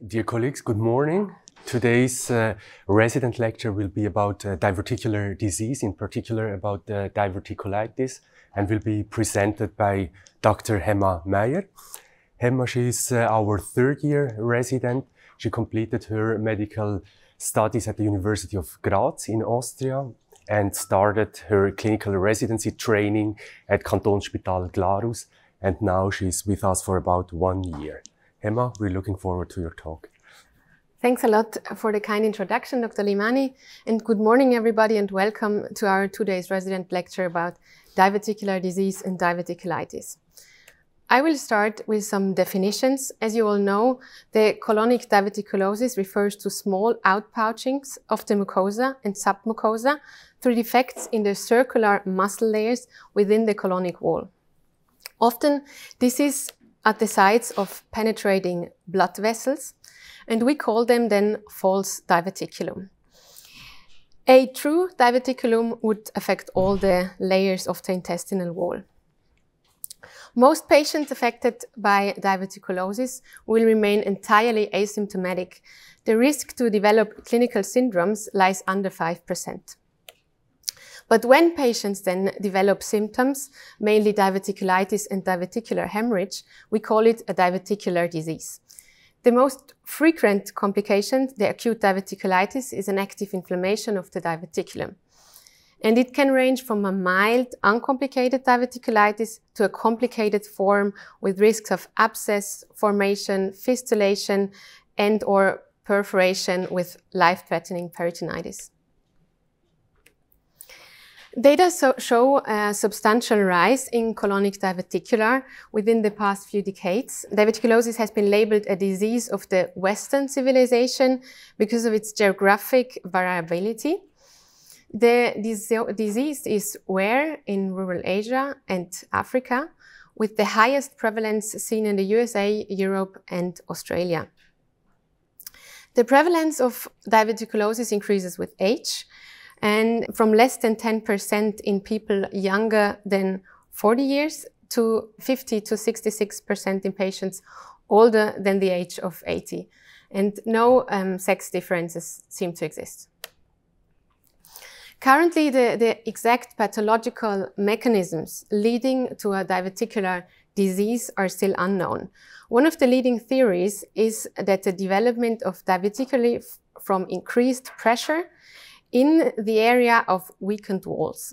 Dear colleagues, good morning. Today's resident lecture will be about diverticular disease, in particular about diverticulitis, and will be presented by Dr. Hemma Meyer. Hemma, she is our third-year resident. She completed her medical studies at the University of Graz in Austria and started her clinical residency training at Kantonsspital Glarus, and now she's with us for about 1 year. Hemma, we're looking forward to your talk. Thanks a lot for the kind introduction, Dr. Limani, and good morning everybody and welcome to our today's resident lecture about diverticular disease and diverticulitis. I will start with some definitions. As you all know, the colonic diverticulosis refers to small outpouchings of the mucosa and submucosa through defects in the circular muscle layers within the colonic wall. Often, this is at the sites of penetrating blood vessels, and we call them then false diverticulum. A true diverticulum would affect all the layers of the intestinal wall. Most patients affected by diverticulosis will remain entirely asymptomatic. The risk to develop clinical syndromes lies under 5%. But when patients then develop symptoms, mainly diverticulitis and diverticular hemorrhage, we call it a diverticular disease. The most frequent complication, the acute diverticulitis, is an active inflammation of the diverticulum. And it can range from a mild, uncomplicated diverticulitis to a complicated form with risks of abscess formation, fistulation, and/or perforation with life-threatening peritonitis. Data show a substantial rise in colonic diverticular within the past few decades. Diverticulosis has been labeled a disease of the Western civilization because of its geographic variability. The disease is rare in rural Asia and Africa, with the highest prevalence seen in the USA, Europe, and Australia. The prevalence of diverticulosis increases with age, and from less than 10% in people younger than 40 years to 50 to 66% in patients older than the age of 80. And no sex differences seem to exist. Currently, the exact pathological mechanisms leading to a diverticular disease are still unknown. One of the leading theories is that the development of diverticulitis from increased pressure in the area of weakened walls.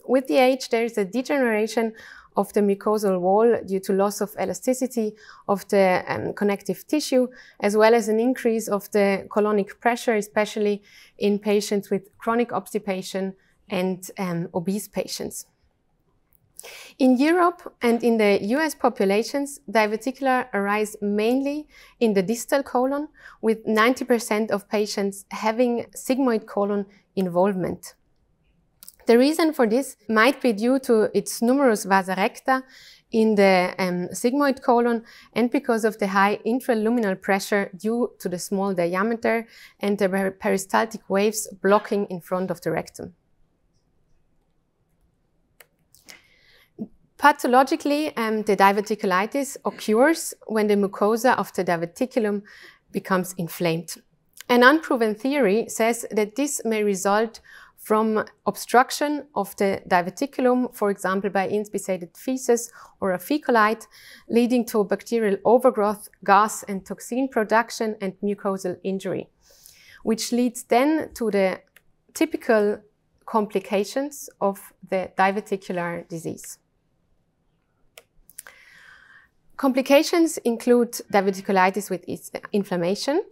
With the age, there is a degeneration of the mucosal wall due to loss of elasticity of the connective tissue, as well as an increase of the colonic pressure, especially in patients with chronic obstipation and obese patients. In Europe and in the US populations, diverticular arise mainly in the distal colon, with 90% of patients having sigmoid colon involvement. The reason for this might be due to its numerous vasa recta in the sigmoid colon and because of the high intraluminal pressure due to the small diameter and the peristaltic waves blocking in front of the rectum. Pathologically, the diverticulitis occurs when the mucosa of the diverticulum becomes inflamed. An unproven theory says that this may result from obstruction of the diverticulum, for example by inspissated feces or a fecolite, leading to bacterial overgrowth, gas and toxin production and mucosal injury, which leads then to the typical complications of the diverticular disease. Complications include diverticulitis with its inflammation,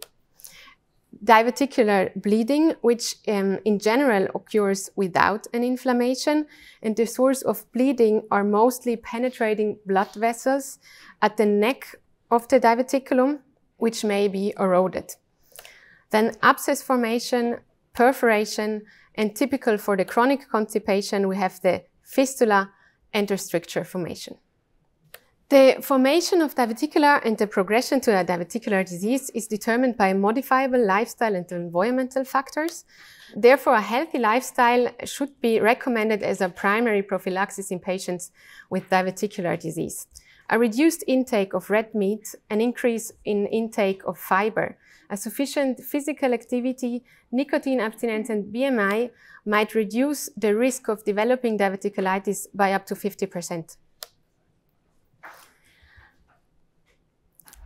diverticular bleeding, which in general occurs without an inflammation, and the source of bleeding are mostly penetrating blood vessels at the neck of the diverticulum, which may be eroded. Then abscess formation, perforation, and typical for the chronic constipation, we have the fistula and the stricture formation. The formation of diverticular and the progression to a diverticular disease is determined by modifiable lifestyle and environmental factors. Therefore, a healthy lifestyle should be recommended as a primary prophylaxis in patients with diverticular disease. a reduced intake of red meat, an increase in intake of fiber, a sufficient physical activity, nicotine abstinence and BMI might reduce the risk of developing diverticulitis by up to 50%.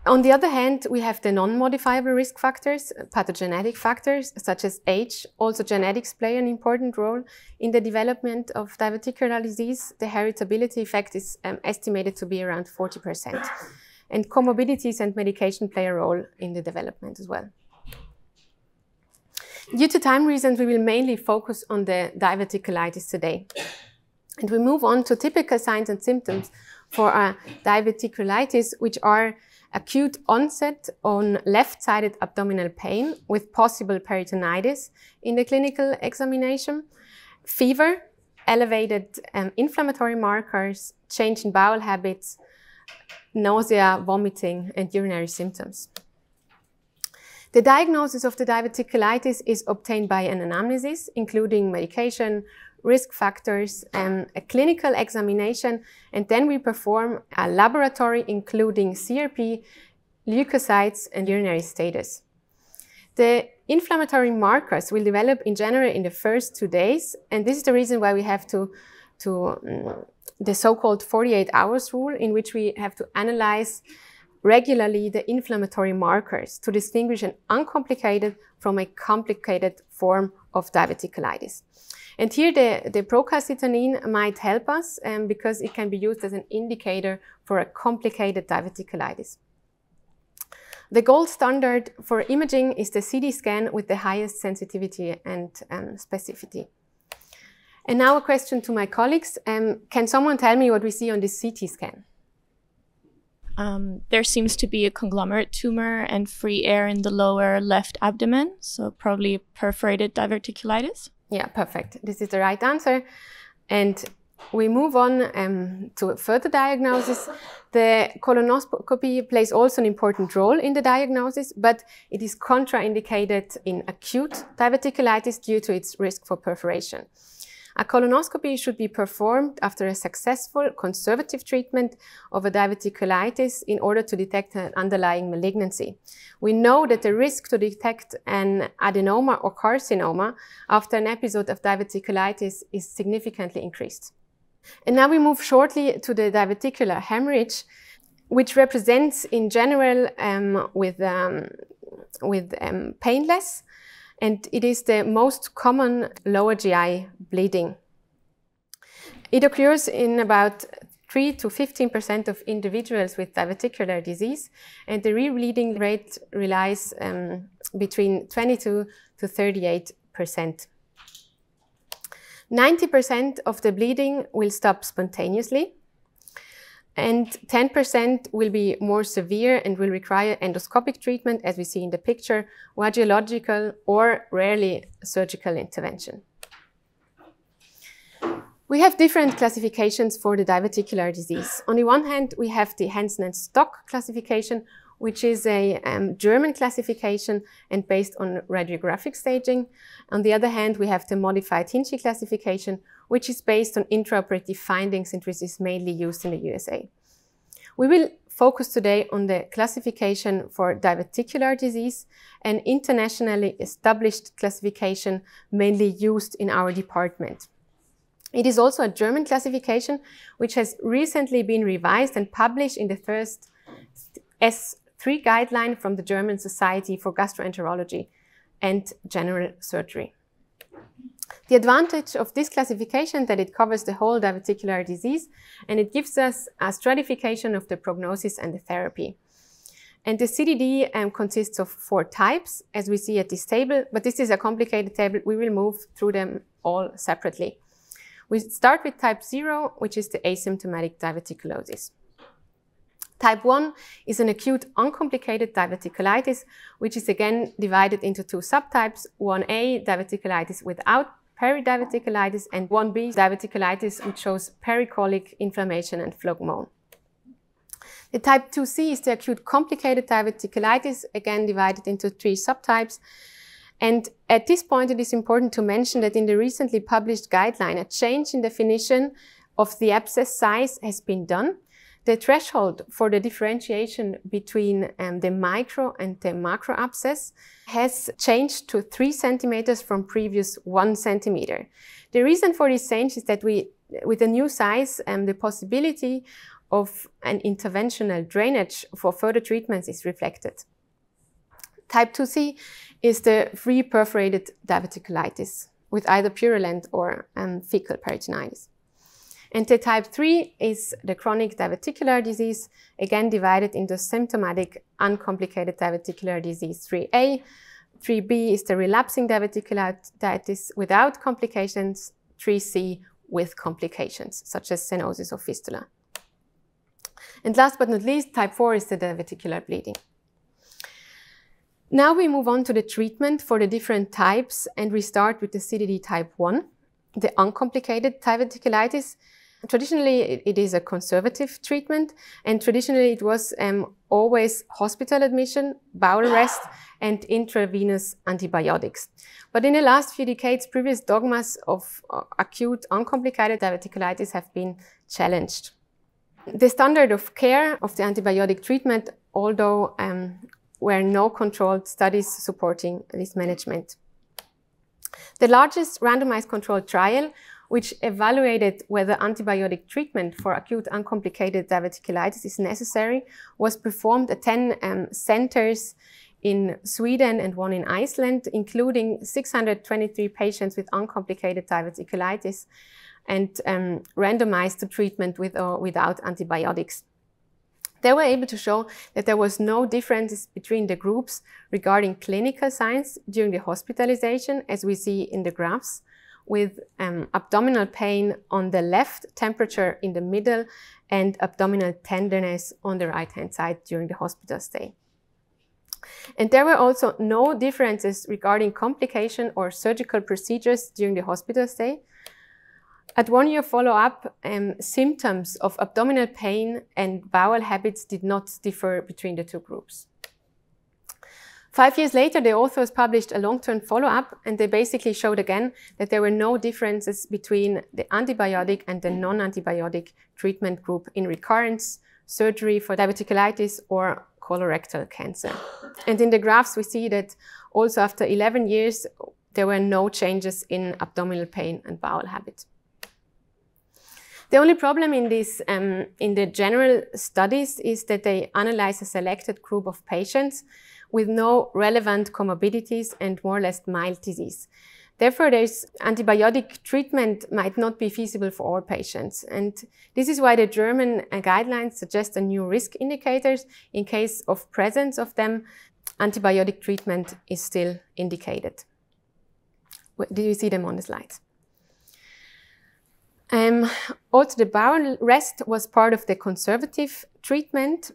On the other hand, we have the non-modifiable risk factors, pathogenetic factors such as age. Also, genetics play an important role in the development of diverticular disease. The heritability effect is estimated to be around 40%. And comorbidities and medication play a role in the development as well. Due to time reasons, we will mainly focus on the diverticulitis today. And we move on to typical signs and symptoms for diverticulitis, which are acute onset on left-sided abdominal pain with possible peritonitis in the clinical examination, fever, elevated inflammatory markers, change in bowel habits, nausea, vomiting, and urinary symptoms. The diagnosis of the diverticulitis is obtained by an anamnesis, including medication, risk factors, and a clinical examination, and then we perform a laboratory including CRP, leukocytes, and urinary status. The inflammatory markers will develop in general in the first 2 days, and this is the reason why we have the so-called 48 hours rule, in which we have to analyze regularly the inflammatory markers to distinguish an uncomplicated from a complicated form of diverticulitis. And here the procalcitonin might help us because it can be used as an indicator for a complicated diverticulitis. The gold standard for imaging is the CT scan with the highest sensitivity and specificity. And now a question to my colleagues. Can someone tell me what we see on this CT scan? There seems to be a conglomerate tumor and free air in the lower left abdomen, so probably perforated diverticulitis. Yeah, perfect. This is the right answer. And we move on to a further diagnosis. The colonoscopy plays also an important role in the diagnosis, but it is contraindicated in acute diverticulitis due to its risk for perforation. A colonoscopy should be performed after a successful conservative treatment of a diverticulitis in order to detect an underlying malignancy. We know that the risk to detect an adenoma or carcinoma after an episode of diverticulitis is significantly increased. And now we move shortly to the diverticular hemorrhage, which represents in general painless, and it is the most common lower GI bleeding. It occurs in about 3 to 15% of individuals with diverticular disease, and the rebleeding rate relies between 22 to 38%. 90% of the bleeding will stop spontaneously, and 10% will be more severe and will require endoscopic treatment, as we see in the picture, radiological or rarely surgical intervention. We have different classifications for the diverticular disease. On the one hand, we have the Hansen and Stock classification, which is a German classification and based on radiographic staging. On the other hand, we have the modified Hinchey classification, which is based on intraoperative findings and which is mainly used in the USA. We will focus today on the classification for diverticular disease, an internationally established classification mainly used in our department. It is also a German classification which has recently been revised and published in the first S3 guideline from the German Society for Gastroenterology and General Surgery. The advantage of this classification is that it covers the whole diverticular disease and it gives us a stratification of the prognosis and the therapy. And the CDD consists of 4 types, as we see at this table, but this is a complicated table. We will move through them all separately. We start with type 0, which is the asymptomatic diverticulosis. Type 1 is an acute uncomplicated diverticulitis, which is again divided into 2 subtypes, 1A, diverticulitis without peridiverticulitis, and 1B, diverticulitis, which shows pericolic inflammation and phlegmon. The type 2C is the acute complicated diverticulitis, again divided into 3 subtypes. And at this point, it is important to mention that in the recently published guideline, a change in definition of the abscess size has been done. The threshold for the differentiation between the micro and the macro abscess has changed to 3 centimeters from previous 1 centimeter. The reason for this change is that with the new size, the possibility of an interventional drainage for further treatments is reflected. Type 2C is the free perforated diverticulitis with either purulent or fecal peritonitis. And the type 3 is the chronic diverticular disease, again divided into symptomatic uncomplicated diverticular disease 3A. 3B is the relapsing diverticulitis without complications, 3C with complications, such as stenosis or fistula. And last but not least, type 4 is the diverticular bleeding. Now we move on to the treatment for the different types, and we start with the CDD type 1, the uncomplicated diverticulitis. Traditionally, it is a conservative treatment, and traditionally it was always hospital admission, bowel rest, and intravenous antibiotics. But in the last few decades, previous dogmas of acute uncomplicated diverticulitis have been challenged. The standard of care of the antibiotic treatment, although were no controlled studies supporting this management. The largest randomized controlled trial, which evaluated whether antibiotic treatment for acute uncomplicated diverticulitis is necessary, was performed at 10 centers in Sweden and 1 in Iceland, including 623 patients with uncomplicated diverticulitis, and randomized to treatment with or without antibiotics. They were able to show that there was no differences between the groups regarding clinical signs during the hospitalization, as we see in the graphs, with abdominal pain on the left, temperature in the middle, and abdominal tenderness on the right-hand side during the hospital stay. And there were also no differences regarding complication or surgical procedures during the hospital stay. At 1 year follow-up, symptoms of abdominal pain and bowel habits did not differ between the two groups. 5 years later, the authors published a long-term follow-up, and they basically showed again that there were no differences between the antibiotic and the non-antibiotic treatment group in recurrence, surgery for diverticulitis, or colorectal cancer. And in the graphs, we see that also after 11 years, there were no changes in abdominal pain and bowel habit. The only problem in this, in the general studies, is that they analyze a selected group of patients with no relevant comorbidities and more or less mild disease. Therefore, antibiotic treatment might not be feasible for all patients. And this is why the German guidelines suggest a new risk indicators. In case of presence of them, antibiotic treatment is still indicated. Do you see them on the slides? Also, the bowel rest was part of the conservative treatment,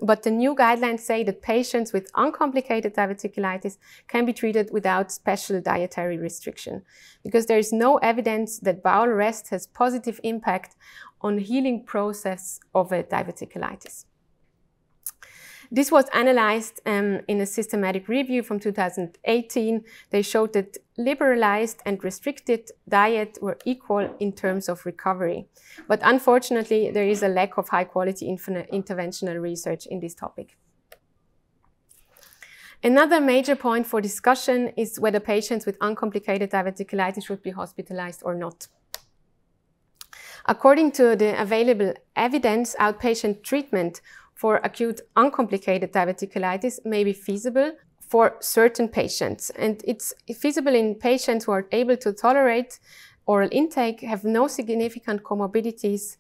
but the new guidelines say that patients with uncomplicated diverticulitis can be treated without special dietary restriction, because there is no evidence that bowel rest has positive impact on healing process of a diverticulitis. This was analyzed in a systematic review from 2018. They showed that liberalized and restricted diet were equal in terms of recovery. But unfortunately, there is a lack of high-quality interventional research in this topic. Another major point for discussion is whether patients with uncomplicated diverticulitis should be hospitalized or not. According to the available evidence, outpatient treatment for acute uncomplicated diverticulitis may be feasible for certain patients. And it's feasible in patients who are able to tolerate oral intake, have no significant comorbidities,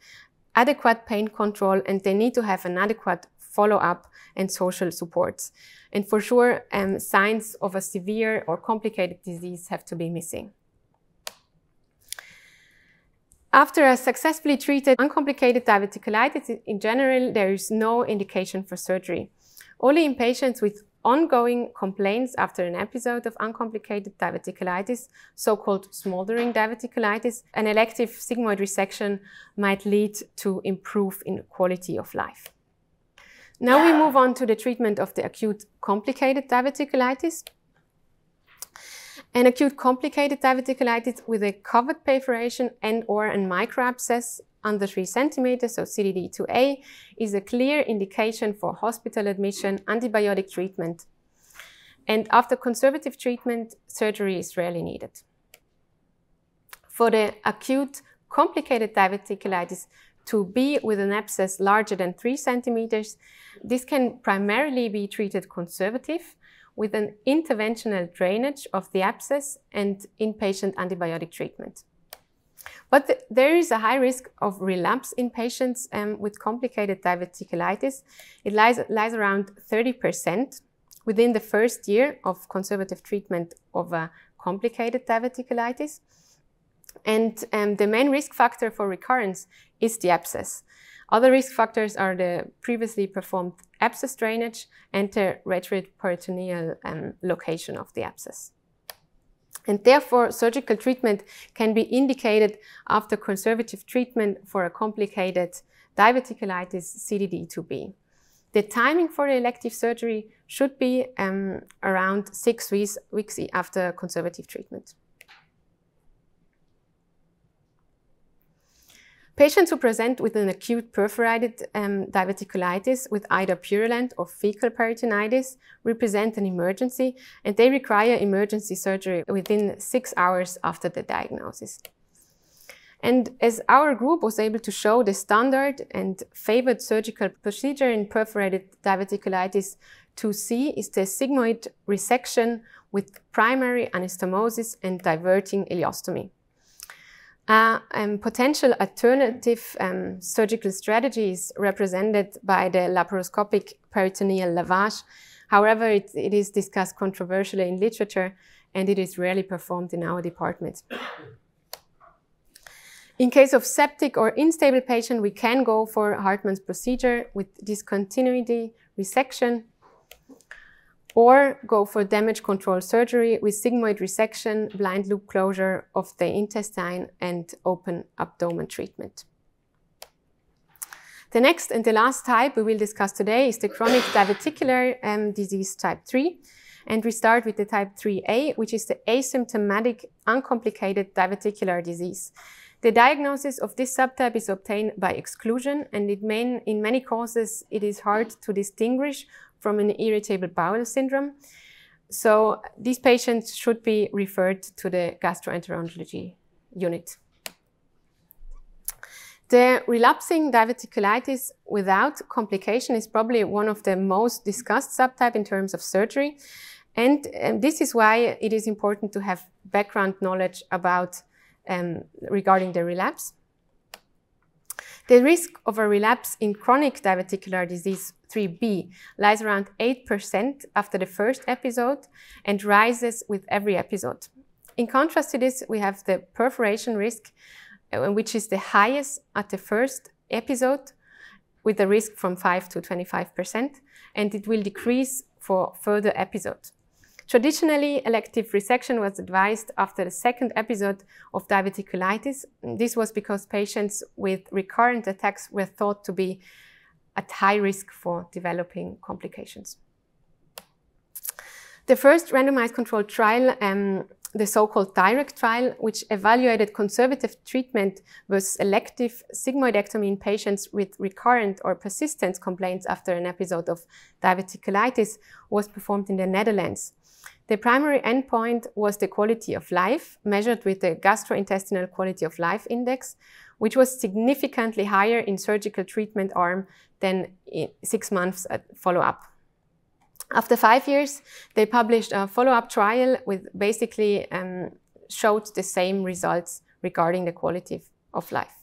adequate pain control, and they need to have an adequate follow-up and social supports. And for sure, signs of a severe or complicated disease have to be missing. After a successfully treated uncomplicated diverticulitis, in general, there is no indication for surgery. Only in patients with ongoing complaints after an episode of uncomplicated diverticulitis, so-called smoldering diverticulitis, an elective sigmoid resection might lead to improve in quality of life. Now we move on to the treatment of the acute complicated diverticulitis. An acute complicated diverticulitis with a covered perforation and/or a microabscess under 3 centimeters, so CDD2A, is a clear indication for hospital admission, antibiotic treatment. And after conservative treatment, surgery is rarely needed. For the acute complicated diverticulitis 2B with an abscess larger than 3 centimeters, this can primarily be treated conservative with an interventional drainage of the abscess and inpatient antibiotic treatment. But there is a high risk of relapse in patients with complicated diverticulitis. It lies around 30% within the first year of conservative treatment of a complicated diverticulitis. And the main risk factor for recurrence is the abscess. Other risk factors are the previously performed abscess drainage and the retroperitoneal location of the abscess. And therefore, surgical treatment can be indicated after conservative treatment for a complicated diverticulitis CDD2B. The timing for the elective surgery should be around 6 weeks after conservative treatment. Patients who present with an acute perforated diverticulitis with either purulent or fecal peritonitis represent an emergency, and they require emergency surgery within 6 hours after the diagnosis. And as our group was able to show, the standard and favored surgical procedure in perforated diverticulitis 2C is the sigmoid resection with primary anastomosis and diverting ileostomy. Potential alternative surgical strategies represented by the laparoscopic peritoneal lavage. However, it is discussed controversially in literature, and it is rarely performed in our department. In case of septic or unstable patient, we can go for Hartmann's procedure with discontinuity resection, or go for damage control surgery with sigmoid resection, blind loop closure of the intestine, and open abdomen treatment. The next and the last type we will discuss today is the chronic diverticular disease type 3. And we start with the type 3A, which is the asymptomatic, uncomplicated diverticular disease. The diagnosis of this subtype is obtained by exclusion, and in many cases it is hard to distinguish from an irritable bowel syndrome. So these patients should be referred to the gastroenterology unit. The relapsing diverticulitis without complication is probably one of the most discussed subtype in terms of surgery. And this is why it is important to have background knowledge about regarding the relapse. The risk of a relapse in chronic diverticular disease 3B lies around 8% after the first episode and rises with every episode. In contrast to this, we have the perforation risk, which is the highest at the first episode, with a risk from 5 to 25%, and it will decrease for further episodes. Traditionally, elective resection was advised after the second episode of diverticulitis. This was because patients with recurrent attacks were thought to be at high risk for developing complications. The first randomized controlled trial, the so-called DIRECT trial, which evaluated conservative treatment versus elective sigmoidectomy in patients with recurrent or persistent complaints after an episode of diverticulitis, was performed in the Netherlands. The primary endpoint was the quality of life, measured with the gastrointestinal quality of life index, which was significantly higher in surgical treatment arm than in 6 months follow-up. After 5 years, they published a follow-up trial with basically showed the same results regarding the quality of life.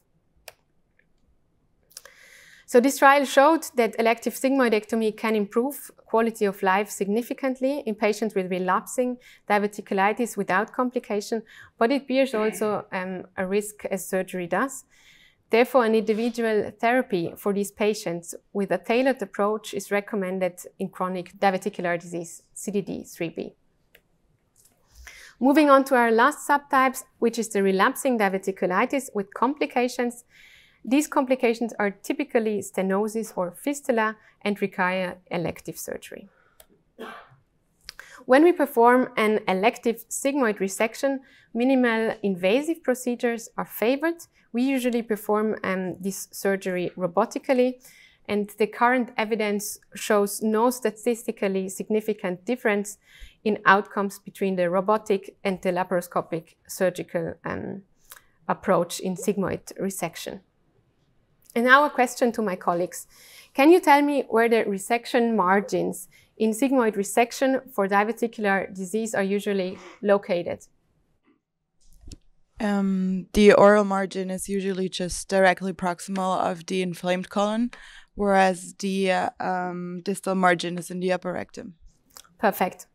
So this trial showed that elective sigmoidectomy can improve quality of life significantly in patients with relapsing diverticulitis without complication, but it bears also a risk as surgery does. Therefore, an individual therapy for these patients with a tailored approach is recommended in chronic diverticular disease, CDD3B. Moving on to our last subtypes, which is the relapsing diverticulitis with complications. These complications are typically stenosis or fistula and require elective surgery. When we perform an elective sigmoid resection, minimal invasive procedures are favored we usually perform this surgery robotically, and the current evidence shows no statistically significant difference in outcomes between the robotic and the laparoscopic surgical approach in sigmoid resection. And now a question to my colleagues. Can you tell me where the resection margins in sigmoid resection for diverticular disease are usually located? The oral margin is usually just directly proximal of the inflamed colon, whereas the distal margin is in the upper rectum. Perfect.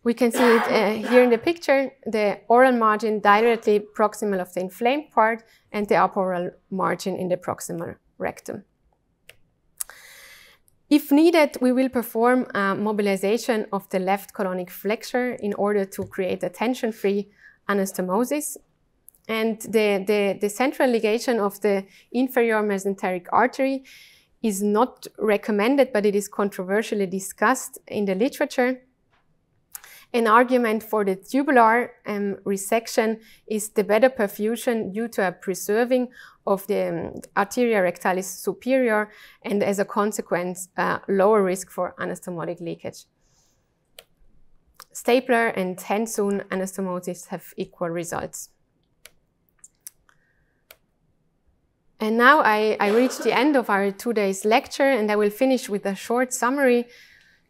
We can see it here in the picture, the oral margin directly proximal of the inflamed part and the upper oral margin in the proximal rectum. If needed, we will perform a mobilization of the left colonic flexure in order to create a tension-free anastomosis. And the central ligation of the inferior mesenteric artery is not recommended, but it is controversially discussed in the literature. An argument for the tubular resection is the better perfusion due to a preserving of the arteria rectalis superior and as a consequence, lower risk for anastomotic leakage. Stapler and Hensoon anastomosis have equal results. And now I reached the end of our 2 days lecture, and I will finish with a short summary.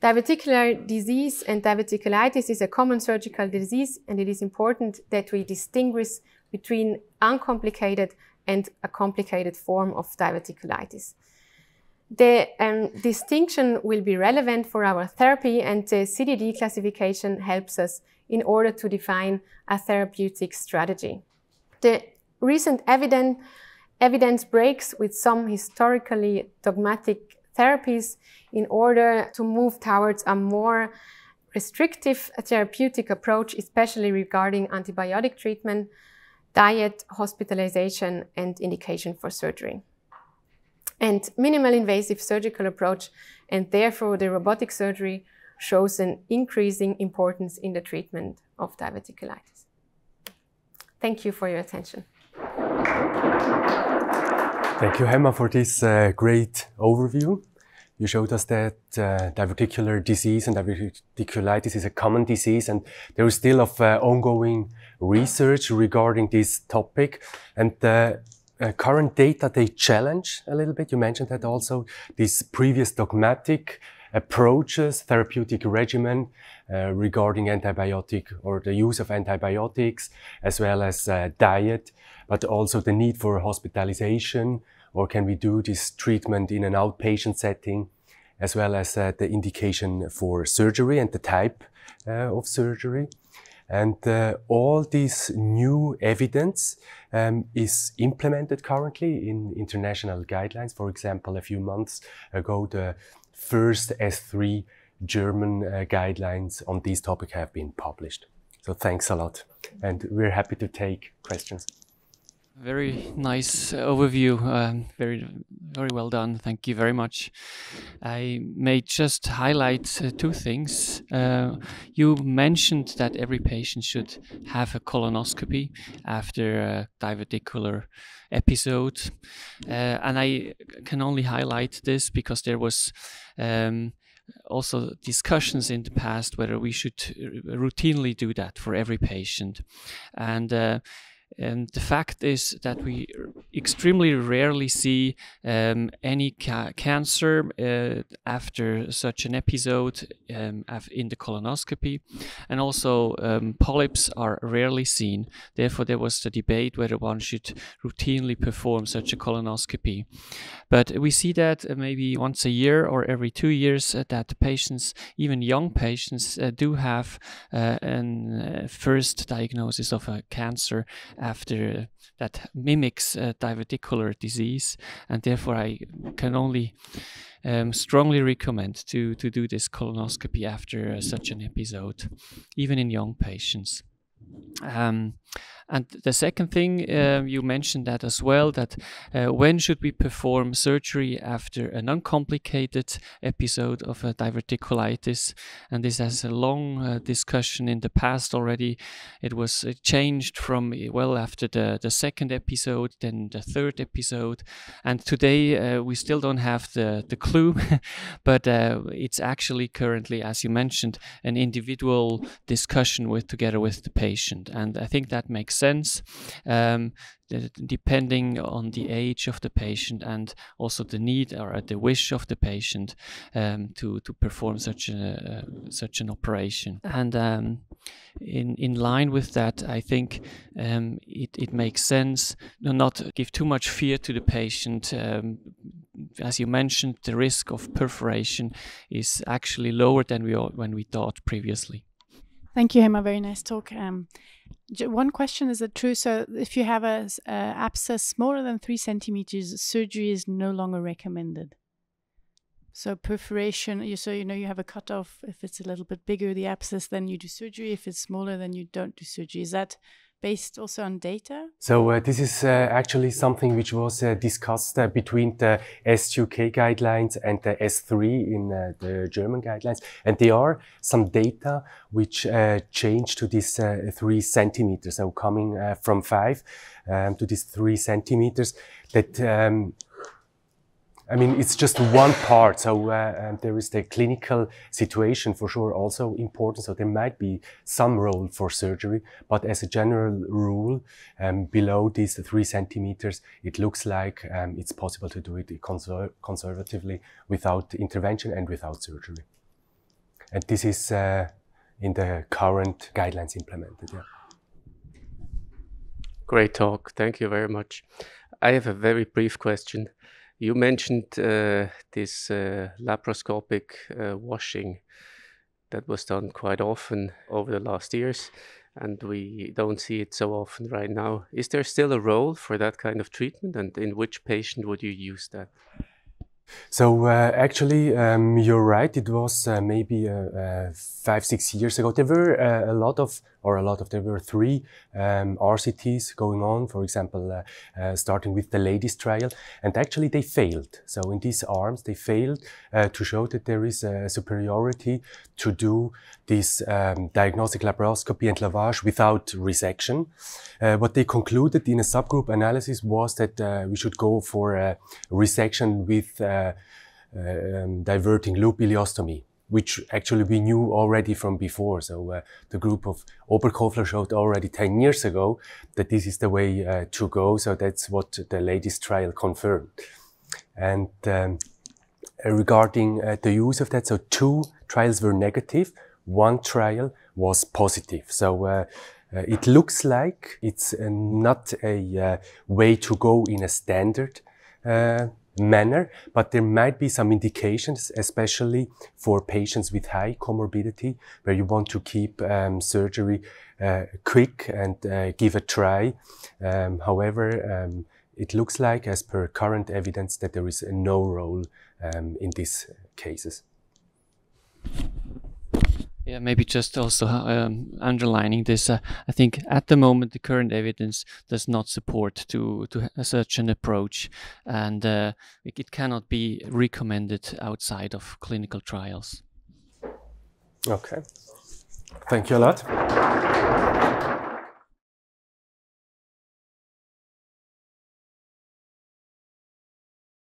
Diverticular disease and diverticulitis is a common surgical disease, and it is important that we distinguish between uncomplicated and a complicated form of diverticulitis. The distinction will be relevant for our therapy, and the CDD classification helps us in order to define a therapeutic strategy. The recent evidence breaks with some historically dogmatic therapies in order to move towards a more restrictive therapeutic approach, especially regarding antibiotic treatment, diet, hospitalization, and indication for surgery. And minimal invasive surgical approach, and therefore the robotic surgery, shows an increasing importance in the treatment of diverticulitis. Thank you for your attention. Thank you, Emma, for this great overview. You showed us that diverticular disease and diverticulitis is a common disease, and there is still ongoing research regarding this topic. And the current data, they challenge a little bit. You mentioned that also, these previous dogmatic approaches, therapeutic regimen regarding antibiotic or the use of antibiotics, as well as diet, but also the need for hospitalization, or can we do this treatment in an outpatient setting, as well as the indication for surgery and the type of surgery. And all this new evidence is implemented currently in international guidelines. For example, a few months ago, the first S3 German guidelines on this topic have been published. So thanks a lot. And we're happy to take questions. Very nice overview. Very well done. Thank you very much. I may just highlight two things. You mentioned that every patient should have a colonoscopy after a diverticular episode. And I can only highlight this because there was also discussions in the past whether we should routinely do that for every patient. And the fact is that we extremely rarely see any cancer after such an episode in the colonoscopy, and also polyps are rarely seen. Therefore, there was the debate whether one should routinely perform such a colonoscopy. But we see that maybe once a year or every 2 years that patients, even young patients, do have a first diagnosis of a cancer after that mimics diverticular disease, and therefore I can only strongly recommend to do this colonoscopy after such an episode, even in young patients. And the second thing, you mentioned that as well, that when should we perform surgery after an uncomplicated episode of a diverticulitis? And this has a long discussion in the past already. It was changed from, well, after the second episode, then the third episode. And today we still don't have the clue, but it's actually currently, as you mentioned, an individual discussion together with the patient. And I think that makes sense, depending on the age of the patient and also the need or the wish of the patient to perform such an operation. And in line with that, I think it makes sense not to give too much fear to the patient. As you mentioned, the risk of perforation is actually lower than when we thought previously. Thank you, Emma. Very nice talk. One question, is it true? So if you have a abscess smaller than 3 centimeters, surgery is no longer recommended? So perforation, you have a cutoff. If it's a little bit bigger, the abscess, then you do surgery. If it's smaller, then you don't do surgery. Is that based also on data? So this is actually something which was discussed between the S2K guidelines and the S3 in the German guidelines. And there are some data which change to this 3 centimeters. So coming from 5 to this 3 centimeters, that I mean, it's just one part. So there is the clinical situation for sure also important. So there might be some role for surgery, but as a general rule, below these 3 centimeters, it looks like it's possible to do it conservatively without intervention and without surgery. And this is in the current guidelines implemented. Yeah. Great talk. Thank you very much. I have a very brief question. You mentioned this laparoscopic washing that was done quite often over the last years, and we don't see it so often right now. Is there still a role for that kind of treatment, and in which patient would you use that? So actually, you're right. It was maybe 5-6 years ago. There were there were 3 RCTs going on. For example, starting with the ladies trial, and actually they failed. So in these arms, they failed to show that there is a superiority to do this diagnostic laparoscopy and lavage without resection. What they concluded in a subgroup analysis was that we should go for a resection with diverting loop ileostomy, which actually we knew already from before. So the group of Oberkofler showed already 10 years ago that this is the way to go. So that's what the latest trial confirmed. And regarding the use of that, so 2 trials were negative, 1 trial was positive. So it looks like it's not a way to go in a standard manner, but there might be some indications, especially for patients with high comorbidity, where you want to keep surgery quick and give a try. However, it looks like, as per current evidence, that there is no role in these cases. Yeah, maybe just also underlining this. I think at the moment the current evidence does not support to such an approach, and it cannot be recommended outside of clinical trials. Okay, thank you a lot.